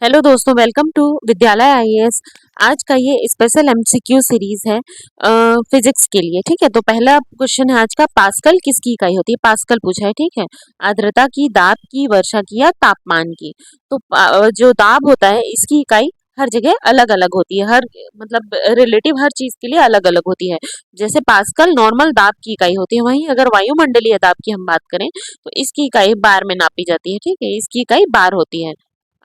Hello दोस्तों, welcome to विद्यालय IAS. आज का ये स्पेशल एमसीक्यू सीरीज है फिजिक्स के लिए। ठीक है, तो पहला क्वेश्चन है आज का, पास्कल किसकी इकाई होती है? पास्कल पूछा है। ठीक है, आर्द्रता की, दाब की, वर्षा की या तापमान की। तो जो दाब होता है इसकी इकाई हर जगह अलग अलग होती है, हर मतलब रिलेटिव हर चीज के लिए अलग अलग होती है। जैसे पास्कल नॉर्मल दाब की इकाई होती है, वहीं अगर वायुमंडलीय दाब की हम बात करें तो इसकी इकाई बार में नापी जाती है। ठीक है, इसकी इकाई बार होती है।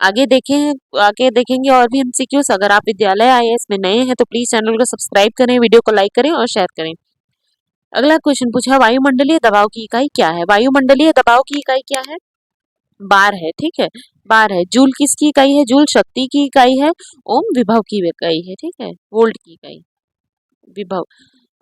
आगे देखेंगे और भी एमसीक्यूज। अगर आप विद्यालय आईएएस में नए हैं तो प्लीज चैनल को सब्सक्राइब करें, वीडियो को लाइक करें और शेयर करें। अगला क्वेश्चन पूछा है, वायुमंडलीय दबाव की इकाई क्या है? वायुमंडलीय दबाव की इकाई क्या है? बार है। ठीक है, बार है। जूल किसकी इकाई है? जूल शक्ति की इकाई है। ओम विभव की इकाई है। ठीक है, वोल्ट की इकाई विभव।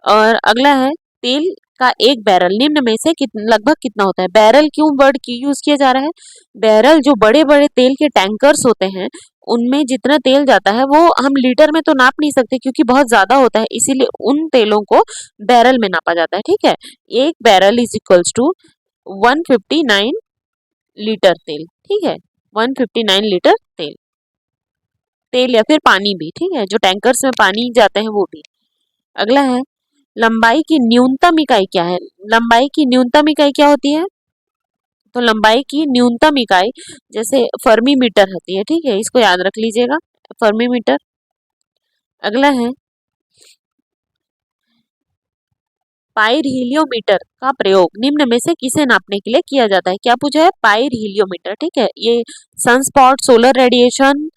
और अगला है, तेल का एक बैरल निम्न में से लगभग कितना होता है? बैरल क्यों वर्ड की यूज किया जा रहा है? बैरल जो बड़े बड़े तेल के टैंकर्स होते हैं उनमें जितना तेल जाता है वो हम लीटर में तो नाप नहीं सकते क्योंकि बहुत ज्यादा होता है, इसीलिए उन तेलों को बैरल में नापा जाता है। ठीक है, एक barrel is equals to 159 litre तेल। ठीक है, 159 लीटर तेल, तेल या फिर पानी भी। ठीक है, जो टैंकर्स में पानी जाते हैं वो भी। अगला है, लंबाई की न्यूनतम इकाई क्या है? लंबाई की न्यूनतम इकाई क्या होती है? तो लंबाई की न्यूनतम इकाई जैसे फर्मी मीटर होती है। ठीक है, इसको याद रख लीजिएगा, फर्मी मीटर। अगला है, पाइरहेलियोमीटर का प्रयोग निम्न में से किसे नापने के लिए किया जाता है? क्या पूछा है? पाइरहेलियोमीटर। ठीक है, ये सनस्पॉट, सोलर रेडिएशन,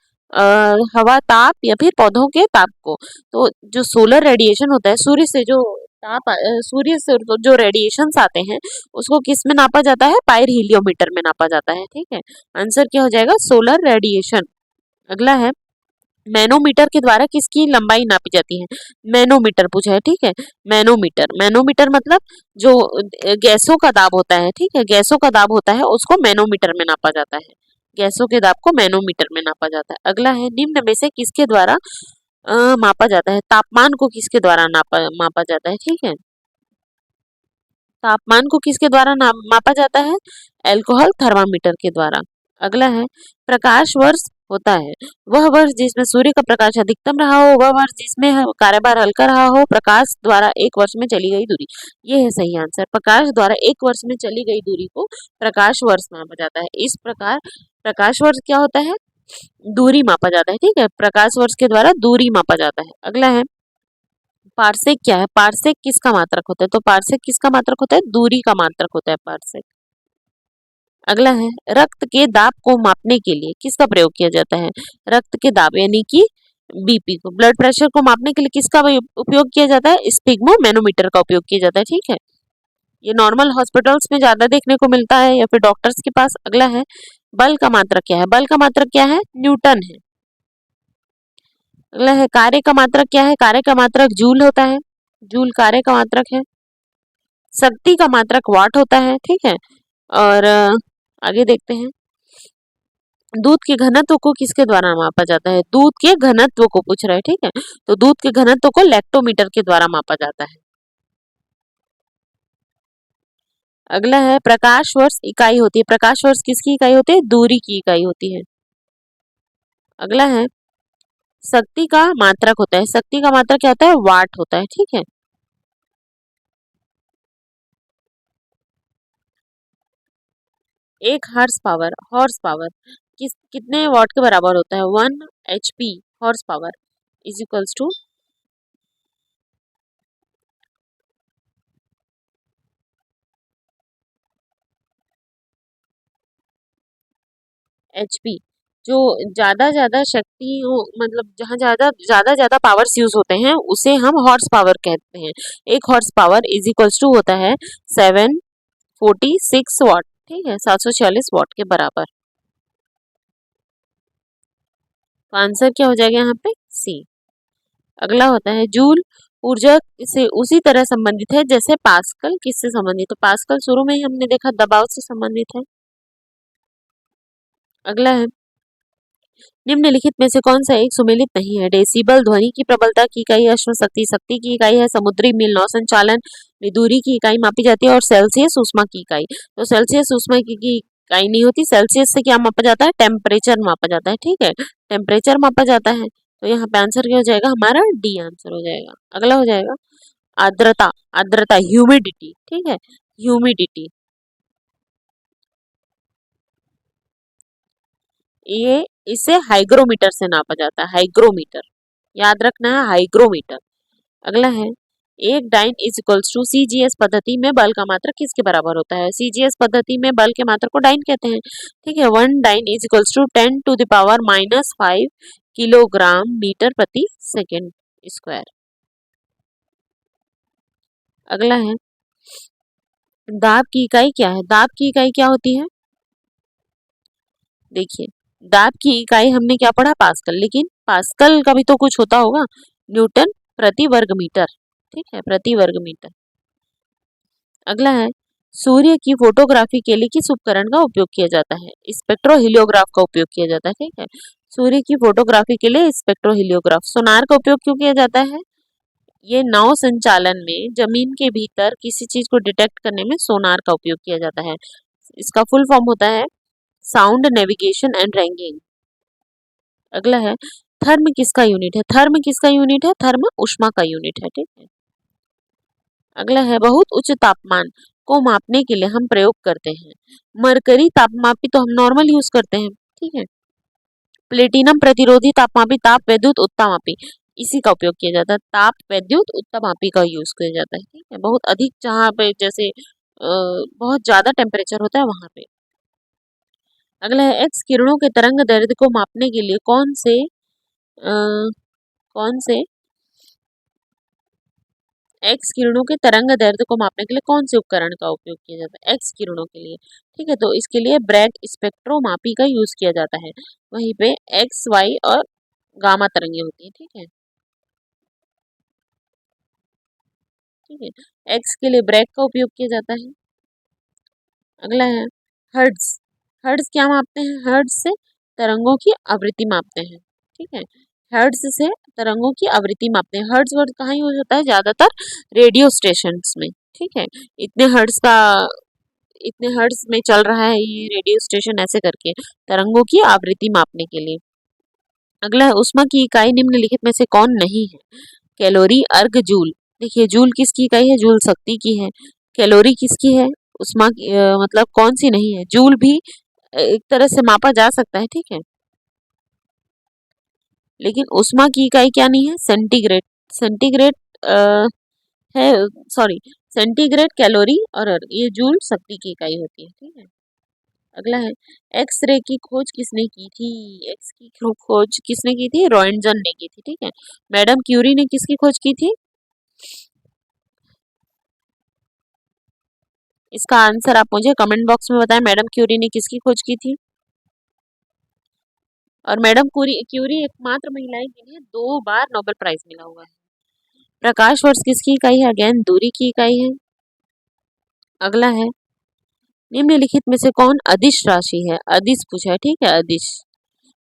हवा ताप या फिर पौधों के ताप को। तो जो सोलर रेडिएशन होता है, सूर्य से जो सूर्य से जो रेडिएशंस आते हैं उसको किस में नापा जाता है? पाइरहेलियोमीटर में नापा जाता है। ठीक है, आंसर क्या हो जाएगा? Solar radiation. अगला है, मैनोमीटर के द्वारा किसकी लंबाई नापी जाती है? मैनोमीटर पूछा है। ठीक है, मैनोमीटर, मैनोमीटर मतलब जो गैसों का दाब होता है। ठीक है, गैसों का दाब होता है उसको मैनोमीटर में नापा जाता है। गैसों के दाब को मैनोमीटर में नापा जाता है। अगला है, निम्न में से किसके द्वारा मापा जाता है? तापमान को किसके द्वारा मापा जाता है? ठीक है, तापमान को किसके द्वारा मापा जाता है? अल्कोहल थर्मामीटर के द्वारा। अगला है, प्रकाश वर्ष होता है वह वर्ष जिसमें सूर्य का प्रकाश अधिकतम रहा हो, वह वर्ष जिसमें कार्यभार हल्का रहा हो, प्रकाश द्वारा एक वर्ष में चली गई दूरी। ये है सही आंसर। प्रकाश द्वारा एक वर्ष में चली गई दूरी को प्रकाश वर्ष मापा जाता है। इस प्रकार प्रकाश वर्ष क्या होता है? दूरी मापा जाता है। ठीक है, प्रकाश वर्ष के द्वारा दूरी मापा जाता है। अगला है, पार्सेक क्या है? पार्सेक किसका मात्रक होता है? तो पार्सेक किसका मात्रक होता है? दूरी का मात्रक होता है पार्सेक। अगला है, रक्त के दाब को मापने के लिए किसका प्रयोग किया जाता है? रक्त के दाब यानी कि बीपी को, ब्लड प्रेशर को मापने के लिए किसका उपयोग किया जाता है? स्पिग्मोमेनोमीटर का उपयोग किया जाता है। ठीक है, ये नॉर्मल हॉस्पिटल्स में ज्यादा देखने को मिलता है या फिर डॉक्टर्स के पास। अगला है, बल का मात्रक क्या है? बल का मात्रक क्या है? न्यूटन है। अगला है, कार्य का मात्रक क्या है? कार्य का मात्रक जूल होता है, जूल कार्य का मात्रक है। शक्ति का मात्रक वाट होता है। ठीक है, और आगे देखते हैं, दूध के घनत्व को किसके द्वारा मापा जाता है? दूध के घनत्व को पूछ रहा है। ठीक है, तो दूध के घनत्व को लैक्टोमीटर के द्वारा मापा जाता है। अगला है, प्रकाश वर्ष इकाई होती है, प्रकाश वर्ष किसकी इकाई होती है? दूरी की इकाई होती है। अगला है, शक्ति का मात्रक होता है, शक्ति का मात्रक क्या होता है? वाट होता है। ठीक है, एक हॉर्स पावर कितने वॉट के बराबर होता है? 1 HP horsepower is equals to HP। जो ज्यादा शक्ति मतलब जहाँ ज्यादा पावर्स यूज होते हैं उसे हम हॉर्स पावर कहते हैं। एक horsepower is equals to होता है 746 वॉट। ठीक है, 746 वॉट के बराबर। तो आंसर क्या हो जाएगा यहाँ पे? सी। अगला होता है, जूल ऊर्जा से उसी तरह संबंधित है जैसे पास्कल किससे संबंधित है? तो पास्कल शुरू में ही हमने देखा दबाव से संबंधित है। अगला है, निम्नलिखित में से कौन सा एक सुमेलित नहीं है? डेसिबल ध्वनि की प्रबलता की इकाई, अश्व शक्ति शक्ति की इकाई है, समुद्री मील नौ संचालन में दूरी की इकाई मापी जाती है, और सेल्सियस ऊष्मा की इकाई। तो सेल्सियस ऊष्मा की इकाई नहीं होती। सेल्सियस से क्या मापा जाता है? टेम्परेचर मापा जाता है, ठीक है, टेम्परेचर मापा जाता है। तो यहाँ पे आंसर क्या हो जाएगा हमारा? डी आंसर हो जाएगा। अगला हो जाएगा आर्द्रता। आर्द्रता ह्यूमिडिटी, ठीक है, ह्यूमिडिटी। ये इसे हाइग्रोमीटर से नापा जाता है, हाइग्रोमीटर, याद रखना है, हाइग्रोमीटर। अगला है एक dyne is equals to CGS पद्धति में बल का मात्रक किसके बराबर होता है? सीजीएस पद्धति में बल के मात्रक को डाइन कहते हैं, ठीक है। One dyne is equals to 10⁻⁻5 kilogram metre प्रति सेकेंड स्क्वायर। अगला है दाब की इकाई क्या है? दाब की इकाई क्या होती है? देखिए, दाब की इकाई हमने क्या पढ़ा? पास्कल, लेकिन पास्कल का भी तो कुछ होता होगा, न्यूटन प्रति वर्ग मीटर, ठीक है, प्रति वर्ग मीटर। अगला है सूर्य की फोटोग्राफी के लिए किस उपकरण का उपयोग किया जाता है? स्पेक्ट्रोहीलियोग्राफ का उपयोग किया जाता है, ठीक है। सूर्य की फोटोग्राफी के लिए स्पेक्ट्रोहीलियोग्राफ। सोनार का उपयोग क्यों किया जाता है? ये नाव संचालन में जमीन के भीतर किसी चीज को डिटेक्ट करने में सोनार का उपयोग किया जाता है। इसका फुल फॉर्म होता है साउंड नेविगेशन एंड रैंकिंग। अगला है थर्म किसका यूनिट है? थर्म किसका यूनिट है? थर्म ऊष्मा का यूनिट है, ठीक है। अगला है बहुत उच्च तापमान को मापने के लिए हम प्रयोग करते हैं। मरकरी तापमापी तो हम नॉर्मल यूज करते हैं, ठीक है। प्लेटिनम प्रतिरोधी तापमापी, ताप वैद्युत उत्तापमापी, इसी का उपयोग किया जाता है। ताप वैद्युत उत्तापमापी का यूज किया जाता है, ठीक है। बहुत अधिक जहाँ पे जैसे बहुत ज्यादा टेम्परेचर होता है वहां पे। अगला है एक्स किरणों के तरंग दैर्ध्य को मापने के लिए कौन से एक्स किरणों के तरंग दैर्ध्य को मापने के लिए कौन से उपकरण का उपयोग किया जाता है? एक्स किरणों के लिए, ठीक है, तो इसके लिए ब्रैग स्पेक्ट्रोमापी का यूज किया जाता है। वहीं पे एक्स वाई और गामा तरंगे होती है, ठीक है, ठीक है। एक्स के लिए ब्रैग का उपयोग किया जाता है। अगला है हर्ट्ज। हर्ट्ज क्या मापते हैं? हर्ट्ज से तरंगों की आवृत्ति मापते हैं, ठीक है। हर्ट्ज से तरंगों की आवृत्ति मापते हैं। हर्ट्ज वर्ड कहाँ यूज होता है? ज्यादातर रेडियो स्टेशंस में, ठीक है। इतने हर्ट्ज का इतने हर्ट्ज में चल रहा है ये रेडियो स्टेशन, ऐसे करके तरंगों की आवृत्ति मापने के लिए। अगला है ऊष्मा की इकाई निम्नलिखित में से कौन नहीं है? कैलोरी, अर्ग, जूल। देखिए जूल किसकी इकाई है? जूल शक्ति की है। कैलोरी किसकी है? ऊष्मा की मतलब कौन सी नहीं है? जूल भी एक तरह से मापा जा सकता है, ठीक है, लेकिन ऊष्मा की इकाई क्या नहीं है? सेंटीग्रेड। सेंटीग्रेड है, सॉरी, सेंटीग्रेड, कैलोरी और अर्ग, ये जूल शक्ति की इकाई होती है, ठीक है। अगला है एक्सरे की खोज किसने की थी? एक्स की खोज किसने की थी? रॉयंटजन ने की थी, ठीक है। मैडम क्यूरी ने किसकी खोज की थी? इसका आंसर आप मुझे कमेंट बॉक्स में बताएं, मैडम क्यूरी ने किसकी खोज की थी। और मैडम क्यूरी एकमात्र महिला है जिन्हें 2 बार नोबेल प्राइज मिला हुआ है। प्रकाश वर्ष किसकी इकाई है? अगेन दूरी की इकाई है। अगला है निम्नलिखित में से कौन अदिश राशि है? अदिश पूछा है, ठीक है, अदिश।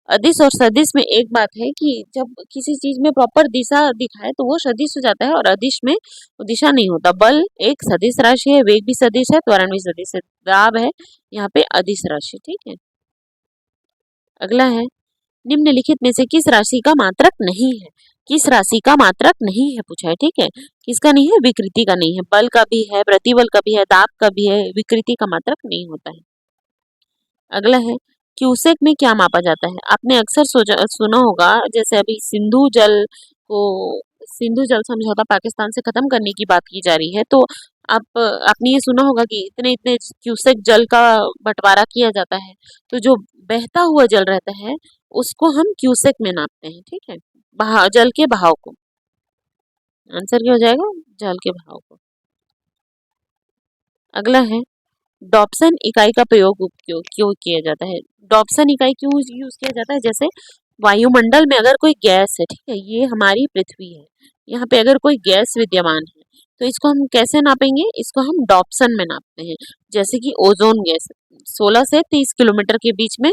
अदिश और सदिश में एक बात है कि जब किसी चीज में प्रॉपर दिशा दिखाए तो वो सदिश हो जाता है, और अदिश में वो दिशा नहीं होता। बल एक सदिश राशि है, वेग भी सदिश है, त्वरण भी सदिश है, दाब है यहाँ पे अदिश राशि, ठीक है। अगला है निम्नलिखित में से किस राशि का मात्रक नहीं है? किस राशि का मात्रक नहीं है पूछा है, ठीक है। किसका नहीं है? विकृति का नहीं है। बल का भी है, प्रतिबल का भी है, दाब का भी है, विकृति का मात्रक नहीं होता है। अगला है क्यूसेक में क्या मापा जाता है? आपने अक्सर सुना होगा, जैसे अभी को सिंधु जल समझौता पाकिस्तान से खत्म करने की बात की जा रही है, तो आपने ये सुना होगा कि इतने इतने क्यूसेक जल का बंटवारा किया जाता है। तो जो बहता हुआ जल रहता है उसको हम क्यूसेक में नापते हैं, ठीक है, बहाव, जल के बहाव को। आंसर क्या हो जाएगा? जल के बहाव को। अगला है डॉप्सन इकाई का प्रयोग क्यों क्यों किया जाता है? डॉप्सन इकाई क्यों यूज किया जाता है? जैसे वायुमंडल में अगर कोई गैस है, ठीक है, ये हमारी पृथ्वी है, यहाँ पे अगर कोई गैस विद्यमान है तो इसको हम कैसे नापेंगे? इसको हम डॉप्सन में नापते हैं। जैसे कि ओजोन गैस 16 से 30 किलोमीटर के बीच में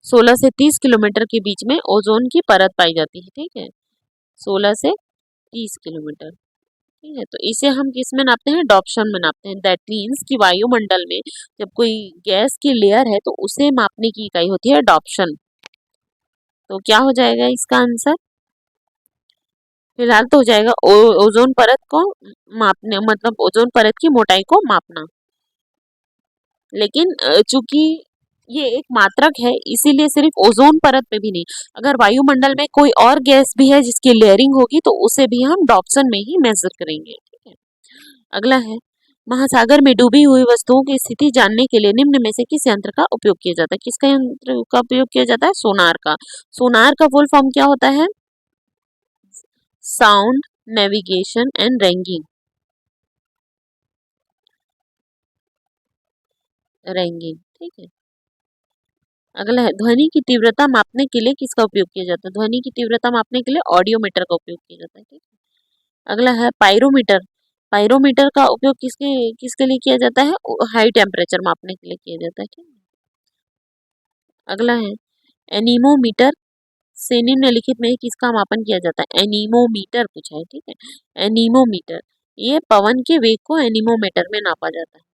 16 से 30 किलोमीटर के बीच में ओजोन की परत पाई जाती है, ठीक है, 16 से 30 किलोमीटर, ठीक है, तो इसे हम किस में नापते हैं, डॉप्शन में नापते हैं। दैट मीन्स कि वायुमंडल में जब कोई गैस की लेयर है तो उसे मापने की इकाई होती है डॉप्शन। तो क्या हो जाएगा इसका आंसर, फिलहाल तो हो जाएगा ओजोन परत को मापने, मतलब ओजोन परत की मोटाई को मापना। लेकिन चूंकि ये एक मात्रक है इसीलिए सिर्फ ओजोन परत पे भी नहीं, अगर वायुमंडल में कोई और गैस भी है जिसकी लेयरिंग होगी तो उसे भी हम डॉप्सन में ही मेजर करेंगे। ठीक है, अगला है, महासागर में डूबी हुई वस्तुओं की स्थिति जानने के लिए निम्न में से किस यंत्र का उपयोग किया जाता है, किसका यंत्र का उपयोग किया जाता है, सोनार का। सोनार का फुल फॉर्म क्या होता है, sound navigation and ranking, ranking. ठीक है, अगला है, ध्वनि की तीव्रता मापने के लिए किसका उपयोग किया जाता है, ध्वनि की तीव्रता मापने के लिए ऑडियोमीटर का उपयोग किया जाता है। ठीक है, अगला है पायरोमीटर। पायरोमीटर का उपयोग किसके किसके लिए किया जाता है, हाई टेम्परेचर मापने के लिए किया जाता है। ठीक है, अगला है एनीमोमीटर, से निम्नलिखित में किसका मापन किया जाता है, एनीमोमीटर पूछा है। ठीक है, एनीमोमीटर, ये पवन के वेग को एनीमोमीटर में नापा जाता है।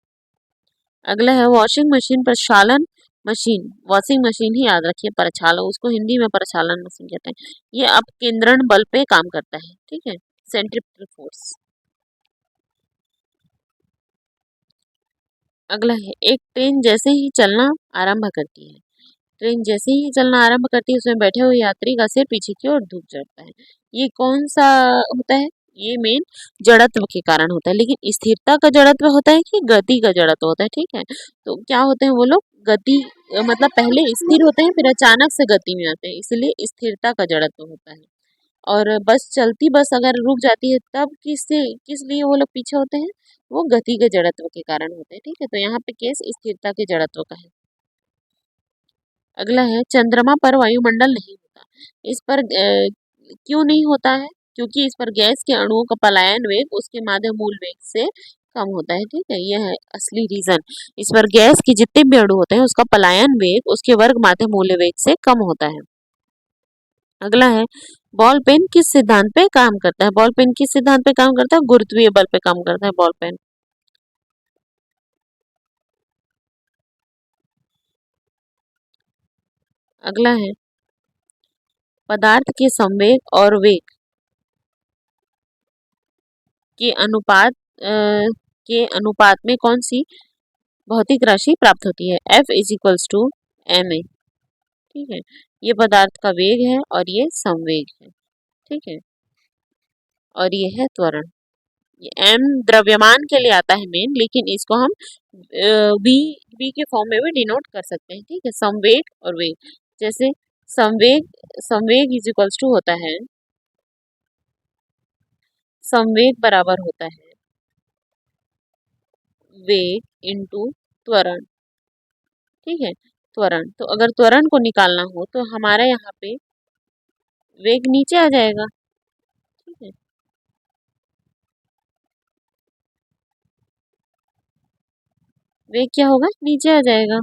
अगला है वॉशिंग मशीन प्रक्षालन मशीन, वॉशिंग मशीन ही याद रखिए, प्रक्षालन उसको हिंदी में प्रक्षालन मशीन कहते हैं। ये अपकेंद्रण बल पे काम करता है। ठीक है, सेंट्रीफ्यूगल फोर्स। अगला है, एक ट्रेन जैसे ही चलना आरंभ करती है, ट्रेन जैसे ही चलना आरंभ करती है उसमें बैठे हुए यात्री का सिर पीछे की ओर झुक जाता है, ये कौन सा होता है, ये मेन जड़त्व के कारण होता है। लेकिन स्थिरता का जड़त्व होता है कि गति का जड़त्व होता है। ठीक है, तो क्या होते हैं वो लोग, गति मतलब पहले स्थिर होते हैं फिर अचानक से गति में आते हैं, इसलिए स्थिरता का जड़त्व होता है। और बस चलती बस अगर रुक जाती है तब किस लिए वो लोग पीछे होते हैं, वो गति के जड़त्व के कारण होते हैं। ठीक है, तो यहाँ पे केस स्थिरता के जड़त्व का है। अगला है, चंद्रमा पर वायुमंडल नहीं होता, इस पर क्यों नहीं होता है, क्योंकि इस पर गैस के अणुओं का पलायन वेग उसके माध्य मूल वेग से कम होता है। ठीक है, यह है असली रीजन, इस पर गैस के जितने भी अणु होते हैं उसका पलायन वेग उसके वर्ग माध्य मूल वेग से कम होता है। अगला है, बॉल पेन किस सिद्धांत पे काम करता है, बॉल पेन किस सिद्धांत पे काम करता है, गुरुत्वीय बल पे काम करता है बॉल पेन। अगला है, पदार्थ के संवेग और वेग के अनुपात के अनुपात में कौन सी भौतिक राशि प्राप्त होती है, F is equals to M A. ठीक है, ये पदार्थ का वेग है और ये संवेग है। ठीक है, और ये है त्वरण। ये एम द्रव्यमान के लिए आता है मेन, लेकिन इसको हम वी वी के फॉर्म में भी डिनोट कर सकते हैं। ठीक है, संवेग और वेग, जैसे संवेग, संवेग इज इक्वल्स टू होता है, संवेग बराबर होता है वेग इंटू त्वरण। ठीक है, त्वरण, तो अगर त्वरण को निकालना हो तो हमारे यहाँ पे वेग नीचे आ जाएगा। ठीक है, वेग क्या होगा, नीचे आ जाएगा।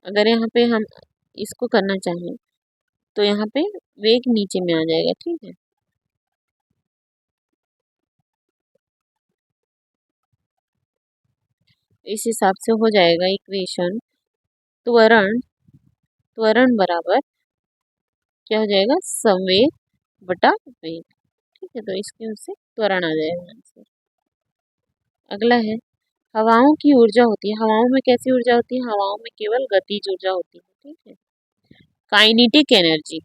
अगर यहाँ पे हम इसको करना चाहें तो यहाँ पे वेग नीचे में आ जाएगा। ठीक है, इस हिसाब से हो जाएगा इक्वेशन, त्वरण, त्वरण बराबर क्या हो जाएगा, संवेग बटा वेग। ठीक है, तो इसके उससे त्वरण आ जाएगा आंसर। अगला है, हवाओं की ऊर्जा होती है, हवाओं में कैसी ऊर्जा होती है, हवाओं में केवल गतिज ऊर्जा होती है। ठीक है, काइनेटिक एनर्जी।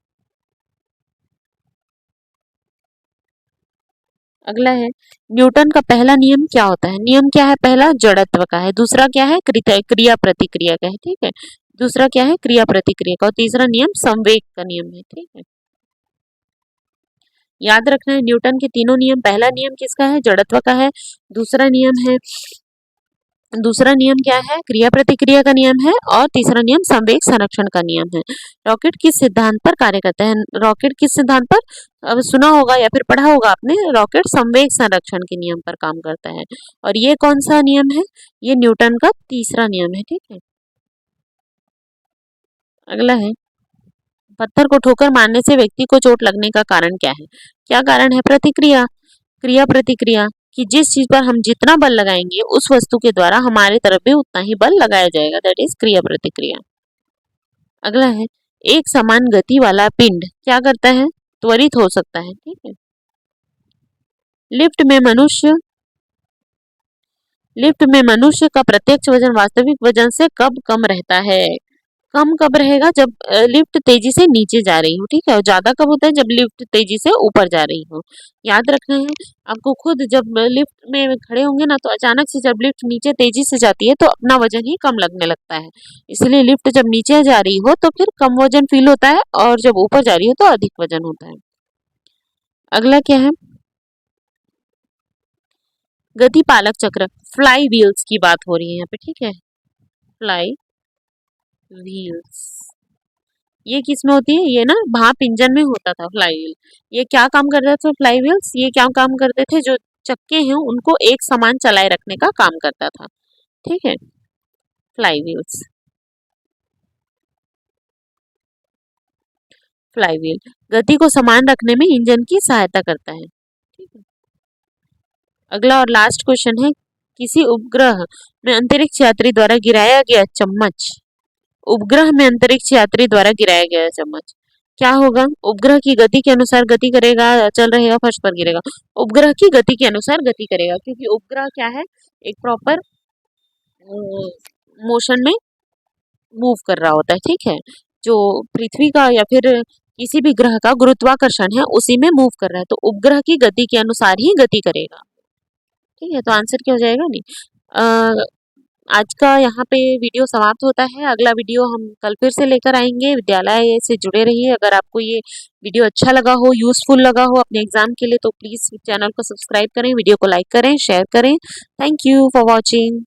अगला है, न्यूटन का पहला नियम क्या होता है, नियम क्या है, पहला जड़त्व का है, दूसरा क्या है, क्रिया प्रतिक्रिया का है। ठीक है, दूसरा क्या है, क्रिया प्रतिक्रिया का, और तीसरा नियम संवेग का नियम है। ठीक है, याद रखना है न्यूटन के तीनों नियम, पहला नियम किसका है, जड़त्व का है, दूसरा नियम है दूसरा नियम क्या है? क्रिया प्रतिक्रिया का नियम है। और तीसरा नियम संवेग संरक्षण का नियम है। रॉकेट किस सिद्धांत पर कार्य करता है? रॉकेट किस सिद्धांत पर? अब सुना होगा या फिर पढ़ा होगा आपने, रॉकेट संवेग संरक्षण के नियम पर काम करता है। और ये कौन सा नियम है? ये न्यूटन का तीसरा नियम है। ठीक है, अगला है, पत्थर को ठोकर मारने से व्यक्ति को चोट लगने का कारण क्या है? क्या कारण है? प्रतिक्रिया, क्रिया प्रतिक्रिया, कि जिस चीज पर हम जितना बल लगाएंगे उस वस्तु के द्वारा हमारे तरफ भी उतना ही बल लगाया जाएगा, दैट इज क्रिया प्रतिक्रिया। अगला है, एक समान गति वाला पिंड क्या करता है? त्वरित हो सकता है। ठीक है, लिफ्ट में मनुष्य लिफ्ट में मनुष्य का प्रत्यक्ष वजन वास्तविक वजन से कब कम रहता है? कम कब रहेगा? जब लिफ्ट तेजी से नीचे जा रही हो। ठीक है, और ज्यादा कब होता है? जब लिफ्ट तेजी से ऊपर जा रही हो। याद रखना है आपको, खुद जब लिफ्ट में खड़े होंगे ना तो अचानक से जब लिफ्ट नीचे तेजी से जाती है तो अपना वजन ही कम लगने लगता है। इसलिए लिफ्ट जब नीचे जा रही हो तो फिर कम वजन फील होता है, और जब ऊपर जा रही हो तो अधिक वजन होता है। अगला क्या है? गति पालक चक्र, फ्लाई व्हील्स की बात हो रही है यहाँ पे। ठीक है, फ्लाई व्हील्स, ये किस में होती है? ये ना भाप इंजन में होता था फ्लाई व्हील। ये क्या काम करता था फ्लाई व्हील्स? ये क्या काम करते थे? जो चक्के हैं उनको एक समान चलाए रखने का काम करता था। ठीक है, फ्लाई व्हील्स, फ्लाई व्हील गति को समान रखने में इंजन की सहायता करता है। ठीक है, अगला और लास्ट क्वेश्चन है, किसी उपग्रह में अंतरिक्ष यात्री द्वारा गिराया गया चम्मच, उपग्रह में अंतरिक्ष यात्री द्वारा गिराया गया चम्मच क्या होगा? उपग्रह की गति के अनुसार गति करेगा, चल रहेगा, फर्श पर गिरेगा? उपग्रह की गति के अनुसार गति करेगा, क्योंकि उपग्रह क्या है? एक प्रॉपर मोशन में मूव कर रहा होता है। ठीक है, जो पृथ्वी का या फिर किसी भी ग्रह का गुरुत्वाकर्षण है उसी में मूव कर रहा है, तो उपग्रह की गति के अनुसार ही गति करेगा। ठीक है, तो आंसर क्या हो जाएगा? नहीं। आज का यहाँ पे वीडियो समाप्त होता है। अगला वीडियो हम कल फिर से लेकर आएंगे। विद्यालय से जुड़े रहिए। अगर आपको ये वीडियो अच्छा लगा हो, यूजफुल लगा हो अपने एग्जाम के लिए, तो प्लीज़ चैनल को सब्सक्राइब करें, वीडियो को लाइक करें, शेयर करें। Thank you for watching.